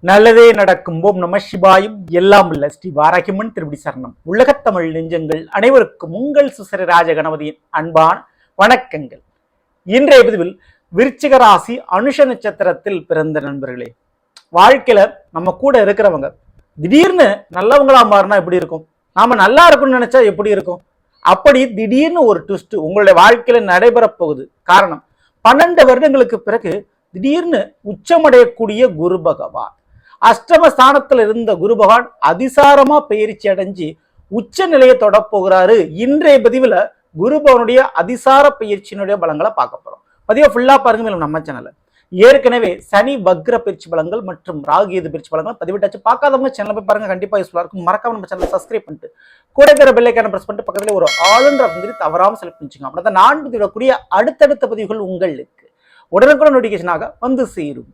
நல்லதே நடக்கும். ஓம் நம சிவாயும். எல்லாம் உள்ள ஸ்ரீ வாராகிமன் திருப்படி சரணம். உலகத்தமிழ் நெஞ்சங்கள் அனைவருக்கும் உங்கள் சுசரி ராஜ கணபதியின் அன்பான வணக்கங்கள். இன்றைய பதிவில் விருச்சிக ராசி அனுஷ நட்சத்திரத்தில் பிறந்த நண்பர்களே, வாழ்க்கையில நம்ம கூட இருக்கிறவங்க திடீர்னு நல்லவங்களா மாறினா எப்படி இருக்கும்? நாம நல்லா இருக்கும்னு நினைச்சா எப்படி இருக்கும்? அப்படி திடீர்னு ஒரு ட்விஸ்ட் உங்களுடைய வாழ்க்கையில நடைபெற போகுது. காரணம், 12 வருடங்களுக்கு பிறகு திடீர்னு உச்சமடையக்கூடிய குரு பகவான், அஷ்டமஸ்தானத்துல இருந்த குரு பகவான் அதிசாரமா பயிற்சி அடைஞ்சு உச்ச நிலையை தொட போகிறாரு. இன்றைய பதிவுல குரு பகவானுடைய அதிசார பயிற்சியினுடைய பலங்களை பார்க்க போறோம். பதிவை ஃபுல்லா பாருங்க. மேலும் நம்ம சேனல்ல ஏற்கனவே சனி வக்ர பயிற்சி பலங்கள் மற்றும் ராகு கேது பயிற்சி பலங்கள் பதிவிட்டாச்சு. பார்க்காதவங்க சேனல் போய் பாருங்க, கண்டிப்பா யூஸ்ஃபுல்லா இருக்கும். மறக்காம நம்ம சேனலை சப்ஸ்கிரைப் பண்ணிட்டு கூட இருக்கிற பெல் ஐகானை பிரஸ் பண்ணிட்டு பக்கத்துல ஒரு ஆளுன்ற வந்து தவறாம செலக்ட் பண்ணிச்சுங்க. அப்படிதான் நான் பதிவிடக்கூடிய அடுத்தடுத்த பதிவுகள் உங்களுக்கு உடனுக்குடன் நோட்டிபிகேஷனாக வந்து சேரும்.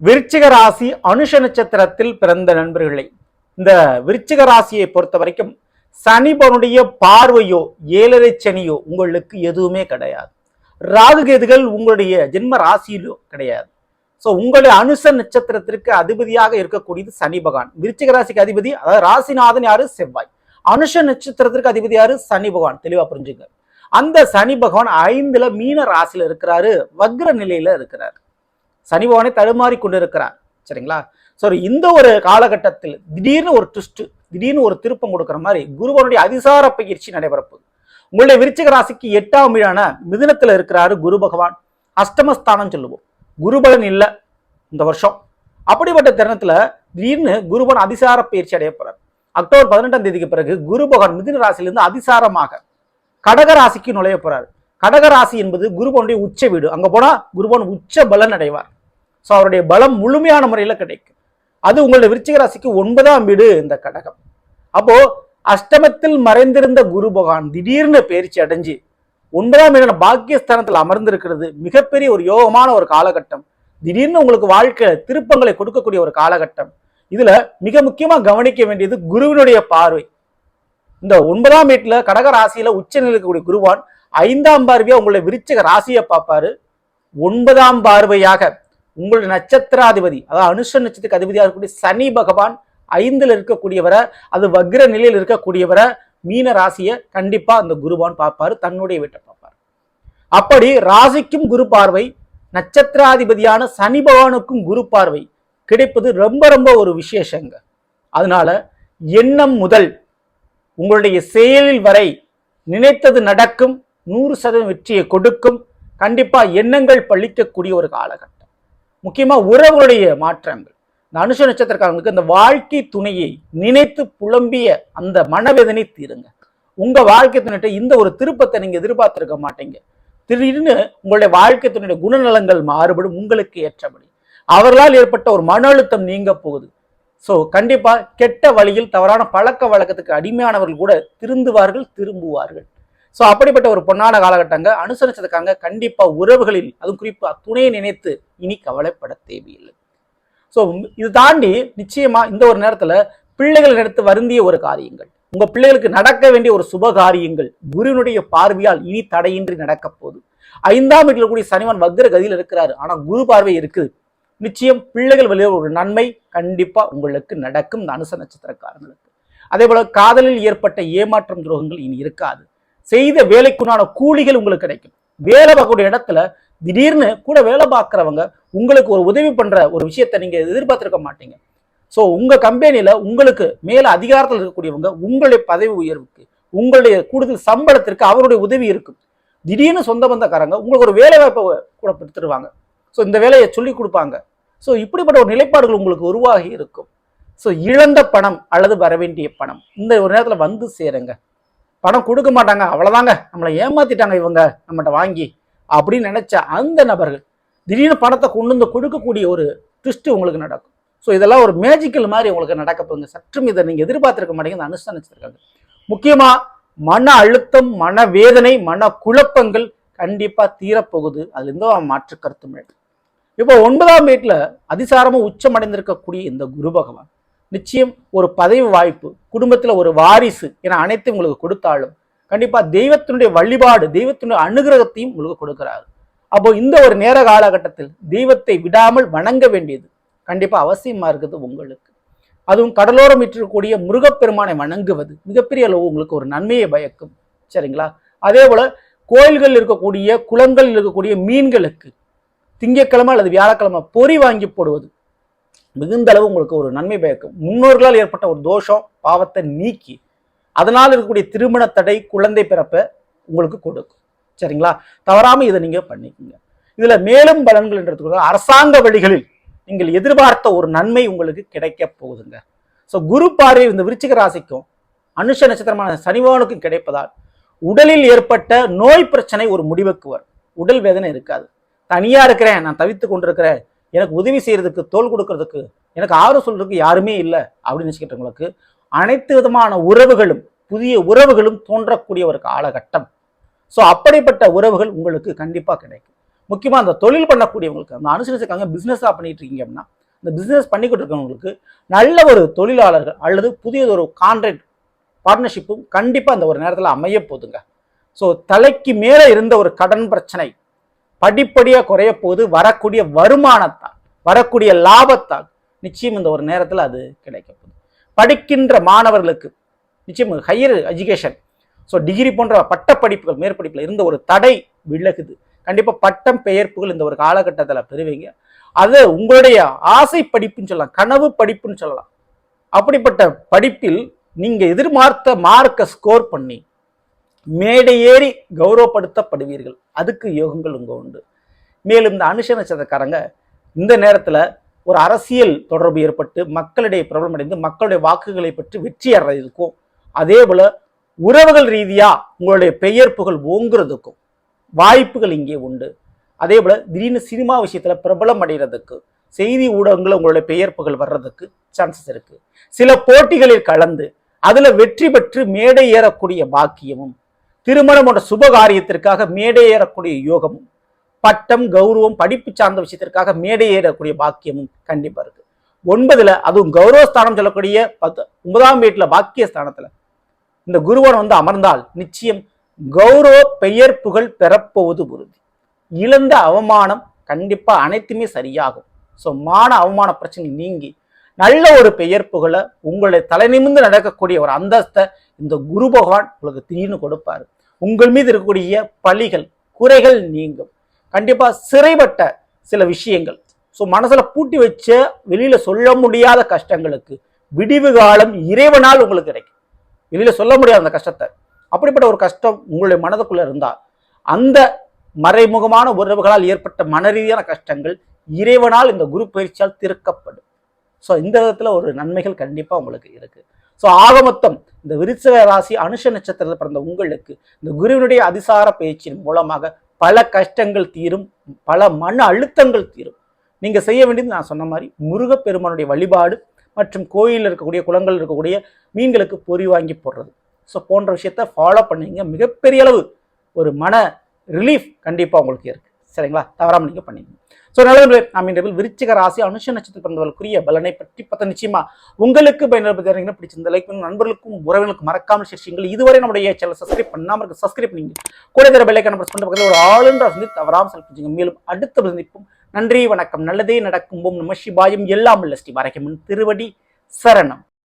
விருச்சிக ராசி அனுஷ நட்சத்திரத்தில் பிறந்த நண்பர்களை, இந்த விருச்சிக ராசியை பொறுத்த வரைக்கும் சனிபனுடைய பார்வையோ 7.5 சனியோ உங்களுக்கு எதுவுமே கிடையாது. ராகு கேதுகள் உங்களுடைய ஜென்ம ராசியிலோ கிடையாது. ஸோ உங்களுடைய அனுஷ நட்சத்திரத்திற்கு அதிபதியாக இருக்கக்கூடியது சனி பகவான். விருச்சிக ராசிக்கு அதிபதி, அதாவது ராசிநாதன் யாரு? செவ்வாய். அனுஷ நட்சத்திரத்திற்கு அதிபதி யாரு? சனி பகவான். தெளிவா புரிஞ்சுங்க. அந்த சனி பகவான் 5ல மீன ராசியில இருக்கிறாரு, வக்ர நிலையில இருக்கிறார். சனி பகவானை தடுமாறி கொண்டு இருக்கிறார். சரிங்களா? சரி, இந்த ஒரு காலகட்டத்தில் திடீர்னு ஒரு ட்விஸ்ட், திடீர்னு ஒரு திருப்பம் கொடுக்குற மாதிரி குருபவனுடைய அதிசார பயிற்சி நடைபெறப்போகுது. உங்களுடைய விருச்சிக ராசிக்கு 8ஆம் வீடான மிதுனத்துல இருக்கிறாரு குரு பகவான். அஷ்டமஸ்தானம் சொல்லுவோம். குருபலன் இல்லை இந்த வருஷம். அப்படிப்பட்ட தருணத்துல திடீர்னு குருபவன் அதிசார பயிற்சி அடைய போறார். அக்டோபர் 18ஆம் தேதிக்கு பிறகு குரு பகவான் மிதுன ராசியிலிருந்து அதிசாரமாக கடக ராசிக்கு நுழைய போறாரு. கடக ராசி என்பது குருபவனுடைய உச்ச வீடு. அங்க போனா குருபவன் உச்ச பலன் அடைவார். ஸோ அவருடைய பலம் முழுமையான முறையில கிடைக்கும். அது உங்களுடைய விருச்சிக ராசிக்கு 9ஆம் வீடு இந்த கடகம். அப்போ அஷ்டமத்தில் மறைந்திருந்த குரு பகவான் திடீர்னு பயிற்சி அடைஞ்சு 9ஆம் வீடான பாக்கியஸ்தானத்தில் அமர்ந்திருக்கிறது மிகப்பெரிய ஒரு யோகமான ஒரு காலகட்டம். திடீர்னு உங்களுக்கு வாழ்க்கை திருப்பங்களை கொடுக்கக்கூடிய ஒரு காலகட்டம். இதுல மிக முக்கியமா கவனிக்க வேண்டியது குருவினுடைய பார்வை. இந்த 9ஆம் வீட்டுல கடக ராசியில உச்ச நிலை இருக்கக்கூடிய குருவான் 5ஆம் பார்வையா உங்களுடைய விருச்சிக ராசியை பார்ப்பாரு. 9ஆம் பார்வையாக உங்களுடைய நட்சத்திராதிபதி, அதாவது அனுஷ நட்சத்திரத்துக்கு அதிபதியாக இருக்கக்கூடிய சனி பகவான் 5ல் இருக்கக்கூடியவரை, அது வக்ர நிலையில் இருக்கக்கூடியவரை, மீன ராசியை கண்டிப்பா அந்த குருவான் பார்ப்பாரு, தன்னுடைய வீட்டை பார்ப்பார். அப்படி ராசிக்கும் குரு பார்வை, நட்சத்திராதிபதியான சனி பகவானுக்கும் குரு பார்வை கிடைப்பது ரொம்ப ரொம்ப ஒரு விசேஷங்க. அதனால எண்ணம் முதல் உங்களுடைய செயலில் வரை நினைத்தது நடக்கும், 100% வெற்றியை கொடுக்கும். கண்டிப்பா எண்ணங்கள் பழிக்கக்கூடிய ஒரு காலகட்டம். முக்கியமா உறவுகளுடைய மாற்றங்கள். இந்த அனுஷ நட்சத்திரக்காரங்களுக்கு இந்த வாழ்க்கை துணையை நினைத்து புலம்பிய அந்த மனவேதனை தீருங்க. உங்க வாழ்க்கை துணையிட்ட இந்த ஒரு திருப்பத்தை நீங்க எதிர்பார்த்திருக்க மாட்டீங்க. திடீர்னு உங்களுடைய வாழ்க்கை துணையுடைய குணநலங்கள் மாறுபடும், உங்களுக்கு ஏற்றபடி. அவர்களால் ஏற்பட்ட ஒரு மன அழுத்தம் நீங்க போகுது. ஸோ கண்டிப்பா கெட்ட வழியில் தவறான பழக்க வழக்கத்துக்கு அடிமையானவர்கள் கூட திருந்துவார்கள், திரும்புவார்கள். ஸோ அப்படிப்பட்ட ஒரு பொன்னான காலகட்டங்க அனுசரிச்சதுக்காங்க. கண்டிப்பா உறவுகளில், அதுவும் குறிப்பா துணையை நினைத்து இனி கவலைப்பட தேவையில்லை. ஸோ இது தாண்டி நிச்சயமா இந்த ஒரு நேரத்துல பிள்ளைகள் எடுத்து வருந்திய ஒரு காரியங்கள், உங்க பிள்ளைகளுக்கு நடக்க வேண்டிய ஒரு சுப காரியங்கள் குருவினுடைய பார்வையால் இனி தடையின்றி நடக்க போகுது. 5ஆம் வீட்டில் கூடிய சனிவன் வக்ர கதியில் இருக்கிறாரு, ஆனா குரு பார்வை இருக்குது. நிச்சயம் பிள்ளைகள் வெளியே ஒரு நன்மை கண்டிப்பா உங்களுக்கு நடக்கும் இந்த அனுச நட்சத்திரக்காரங்களுக்கு. அதே போல காதலில் ஏற்பட்ட ஏமாற்றம் துரோகங்கள் இனி இருக்காது. செய்த வேலைக்குண்டான கூலிகள் உங்களுக்கு கிடைக்கும். வேலை பார்க்கக்கூடிய இடத்துல திடீர்னு கூட வேலை பார்க்குறவங்க உங்களுக்கு ஒரு உதவி பண்ற ஒரு விஷயத்தை நீங்க எதிர்பார்த்திருக்க மாட்டீங்க. ஸோ உங்க கம்பெனியில உங்களுக்கு மேல அதிகாரத்தில் இருக்கக்கூடியவங்க உங்களுடைய பதவி உயர்வுக்கு, உங்களுடைய கூடுதல் சம்பளத்திற்கு அவருடைய உதவி இருக்கும். திடீர்னு சொந்த பந்தக்காரங்க உங்களுக்கு ஒரு வேலை வாய்ப்பை கூட பெற்றுருவாங்க. ஸோ இந்த வேலையை சொல்லி கொடுப்பாங்க. ஸோ இப்படிப்பட்ட ஒரு நிலைப்பாடுகள் உங்களுக்கு உருவாகி இருக்கும். ஸோ இழந்த பணம் அல்லது வரவேண்டிய பணம் இந்த ஒரு நேரத்தில் வந்து சேருங்க. பணம் கொடுக்க மாட்டாங்க, அவ்வளோதாங்க, நம்மளை ஏமாத்திட்டாங்க இவங்க நம்மகிட்ட வாங்கி அப்படின்னு நினைச்ச அந்த நபர்கள் திடீர்னு பணத்தை கொண்டு வந்து கொடுக்கக்கூடிய ஒரு ட்விஸ்ட் உங்களுக்கு நடக்கும். ஸோ இதெல்லாம் ஒரு மேஜிக்கல் மாதிரி உங்களுக்கு நடக்க போகுங்க. சற்றும் இதை நீங்கள் எதிர்பார்த்திருக்க மாட்டீங்க. அனுஷ்டானிச்சிருக்காங்க. முக்கியமா மன அழுத்தம், மன வேதனை, மன குழப்பங்கள் கண்டிப்பா தீரப்போகுது. அதுல இருந்தோ மாற்று கருத்துமே. இப்போ 9ஆம் வீட்டுல அதிசாரமும் உச்சம் அடைந்திருக்கக்கூடிய இந்த குரு பகவான் நிச்சயம் ஒரு பதவி வாய்ப்பு, குடும்பத்துல ஒரு வாரிசு என அனைத்தையும் உங்களுக்கு கொடுத்தாலும் கண்டிப்பா தெய்வத்தினுடைய வழிபாடு, தெய்வத்தினுடைய அனுகிரகத்தையும் உங்களுக்கு கொடுக்கிறாரு. அப்போ இந்த ஒரு நேர காலகட்டத்தில் தெய்வத்தை விடாமல் வணங்க வேண்டியது கண்டிப்பாக அவசியமாக இருக்குது உங்களுக்கு. அதுவும் கடலோரம் இருக்கக்கூடிய முருகப்பெருமானை வணங்குவது மிகப்பெரிய அளவு உங்களுக்கு ஒரு நன்மையை பயக்கும். சரிங்களா? அதே போல கோயில்கள் இருக்கக்கூடிய குளங்கள் இருக்கக்கூடிய மீன்களுக்கு திங்கட்கிழமை அல்லது வியாழக்கிழமை பொறி வாங்கி போடுவது மிகுந்த அளவு உங்களுக்கு ஒரு நன்மை பயக்கும். முன்னோர்களால் ஏற்பட்ட ஒரு தோஷம் பாவத்தை நீக்கி அதனால் இருக்கக்கூடிய திருமண தடை குழந்தை பிறப்ப உங்களுக்கு கொடுக்கும். சரிங்களா? தவறாம இதை நீங்க பண்ணிக்கோங்க. இதுல மேலும் பலன்கள் என்றது அரசாங்க வழிகளில் நீங்கள் எதிர்பார்த்த ஒரு நன்மை உங்களுக்கு கிடைக்க போகுதுங்க. ஸோ குரு பார்வை இந்த விருச்சிக ராசிக்கும் அனுஷ நட்சத்திரமான சனிவானுக்கும் கிடைப்பதால் உடலில் ஏற்பட்ட நோய் பிரச்சனை ஒரு முடிவுக்கு வரும். உடல் வேதனை இருக்காது. தனியா இருக்கிறேன், நான் தவித்து கொண்டிருக்கிறேன், எனக்கு உதவி செய்யறதுக்கு தோல் கொடுக்கறதுக்கு எனக்கு ஆறு சொல்றதுக்கு யாருமே இல்லை அப்படின்னு நினைச்சுக்கிட்டவங்களுக்கு அனைத்து விதமான உறவுகளும் புதிய உறவுகளும் தோன்றக்கூடிய ஒரு காலகட்டம். ஸோ அப்படிப்பட்ட உறவுகள் உங்களுக்கு கண்டிப்பாக கிடைக்கும். முக்கியமாக அந்த தொழில் பண்ணக்கூடியவங்களுக்கு அந்த அனுசரிச்சுக்காங்க பிஸ்னஸாக பண்ணிட்டு இருக்கீங்க அப்படின்னா இந்த பிஸ்னஸ் பண்ணிக்கிட்டு இருக்கவங்களுக்கு நல்ல ஒரு தொழிலாளர்கள் அல்லது புதிய ஒரு கான்ட்ராக்ட் பார்ட்னர்ஷிப்பும் கண்டிப்பாக அந்த ஒரு நேரத்தில் அமைய போதுங்க. ஸோ தலைக்கு மேலே இருந்த ஒரு கடன் பிரச்சனை படிப்படியாக குறைய போது வரக்கூடிய வருமானத்தால் வரக்கூடிய லாபத்தால் நிச்சயம் இந்த ஒரு நேரத்தில் அது கிடைக்க போகுது. படிக்கின்ற மாணவர்களுக்கு நிச்சயம் ஹையர் எஜுகேஷன், ஸோ டிகிரி போன்ற பட்ட படிப்புகள் மேற்படிப்பில் இருந்த ஒரு தடை விலகுது. கண்டிப்பாக பட்டம் பெயர்ப்புகள் இந்த ஒரு காலகட்டத்தில் பெறுவீங்க. அது உங்களுடைய ஆசை படிப்புன்னு சொல்லலாம், கனவு படிப்புன்னு சொல்லலாம். அப்படிப்பட்ட படிப்பில் நீங்க எதிர்பார்த்த மார்க்கை ஸ்கோர் பண்ணி மேடை ஏறி கௌரவப்படுத்தப்படுவீர்கள். அதுக்கு யோகங்கள் உங்க உண்டு. மேலும் இந்த அனுஷ நட்சத்திரக்காரங்க இந்த நேரத்தில் ஒரு அரசியல் தொடர்பு ஏற்பட்டு மக்களிடையே பிரபலம் அடைந்து மக்களுடைய வாக்குகளை பற்றி வெற்றி அடைறதுக்கும் அதே போல உறவுகள் ரீதியா உங்களுடைய பெயர் புகழ் ஓங்குறதுக்கும் வாய்ப்புகள் இங்கே உண்டு. அதே போல திடீர்னு சினிமா விஷயத்துல பிரபலம் அடைகிறதுக்கு செய்தி ஊடகங்கள் உங்களுடைய பெயர் புகழ் வர்றதுக்கு சான்சஸ் இருக்கு. சில போட்டிகளில் கலந்து அதுல வெற்றி பெற்று மேடை ஏறக்கூடிய பாக்கியமும் திருமணம் போன்ற சுப காரியத்திற்காக மேடை ஏறக்கூடிய யோகமும் பட்டம் கௌரவம் படிப்பு சார்ந்த விஷயத்திற்காக மேடை ஏறக்கூடிய பாக்கியமும் கண்டிப்பா இருக்கு. 9ல் அதுவும் கௌரவஸ்தானம் சொல்லக்கூடிய 9ஆம் வீட்டுல பாக்கிய ஸ்தானத்துல இந்த குருவன் அமர்ந்தால் நிச்சயம் கௌரவ பெயர் புகழ் பெறப்போவது உறுதி. இழந்த அவமானம் கண்டிப்பா அனைத்துமே சரியாகும். ஸோ மான அவமான பிரச்சனை நீங்கி நல்ல ஒரு பெயர் புகழை உங்களுடைய தலை நிமிர்ந்து நடக்கக்கூடிய ஒரு அந்தஸ்தை இந்த குரு பகவான் உங்களுக்கு திடீர்னு கொடுப்பாரு. உங்கள் மீது இருக்கக்கூடிய பழிகள் குறைகள் நீங்கும். கண்டிப்பா சிறைப்பட்ட சில விஷயங்கள், ஸோ மனசுல பூட்டி வச்ச வெளியில சொல்ல முடியாத கஷ்டங்களுக்கு விடிவு காலம் இறைவனால் உங்களுக்கு கிடைக்கும். வெளியில சொல்ல முடியாத அந்த கஷ்டத்தை, அப்படிப்பட்ட ஒரு கஷ்டம் உங்களுடைய மனதுக்குள்ள இருந்தால் அந்த மறைமுகமான உறவுகளால் ஏற்பட்ட மன ரீதியான கஷ்டங்கள் இறைவனால் இந்த குரு பயிற்சியால் தீர்க்கப்படும். ஸோ இந்த விதத்துல ஒரு நன்மைகள் கண்டிப்பா உங்களுக்கு இருக்கு. ஸோ ஆகமொத்தம் இந்த விருச்சிக ராசி அனுஷ நட்சத்திரத்தில் பிறந்த உங்களுக்கு இந்த குருவினுடைய அதிசார பயிற்சியின் மூலமாக பல கஷ்டங்கள் தீரும், பல மன அழுத்தங்கள் தீரும். நீங்க செய்ய வேண்டியது நான் சொன்ன மாதிரி முருகப்பெருமானுடைய வழிபாடு மற்றும் கோயிலில் இருக்கக்கூடிய குளங்கள் இருக்கக்கூடிய மீன்களுக்கு பொறி வாங்கி போடுறது, ஸோ போன்ற விஷயத்த ஃபாலோ பண்ணீங்க. மிகப்பெரிய அளவு ஒரு மன ரிலீஃப் கண்டிப்பாக உங்களுக்கு இருக்கு. சரிங்களா? தவறாமல் நீங்கள் பண்ணிங்க. ஸோ நல்லது, நாம் இன்றைய விருச்சிக ராசி அனுஷ நட்சத்திரம் பிறந்தவர்களுக்குரிய பலனை பற்றி பார்த்த நிச்சயமா உங்களுக்கு பயன்படுத்த பிடிச்சிருந்த லைக் நண்பர்களுக்கும் உறவினர்களுக்கும் மறக்காமல் சேர்ச்சிங்கள். இதுவரை நம்முடைய சேனல் சப்ஸ்கிரைப் பண்ணாமல் இருக்கு, சப்ஸ்கிரைப் பண்ணீங்க. கூட தர பெல்லைக்கான பிரஸ் பண்ணுற பக்கத்தில் ஒரு ஆளுன்ற வந்து தவறாமல் செலுத்திங்க. மேலும் அடுத்த சந்திப்போம். நன்றி, வணக்கம். நல்லதே நடக்கும். ஓம் நம சிவாயம். எல்லாம் உள்ள ஸ்ரீ வரைக்கும் திருவடி சரணம்.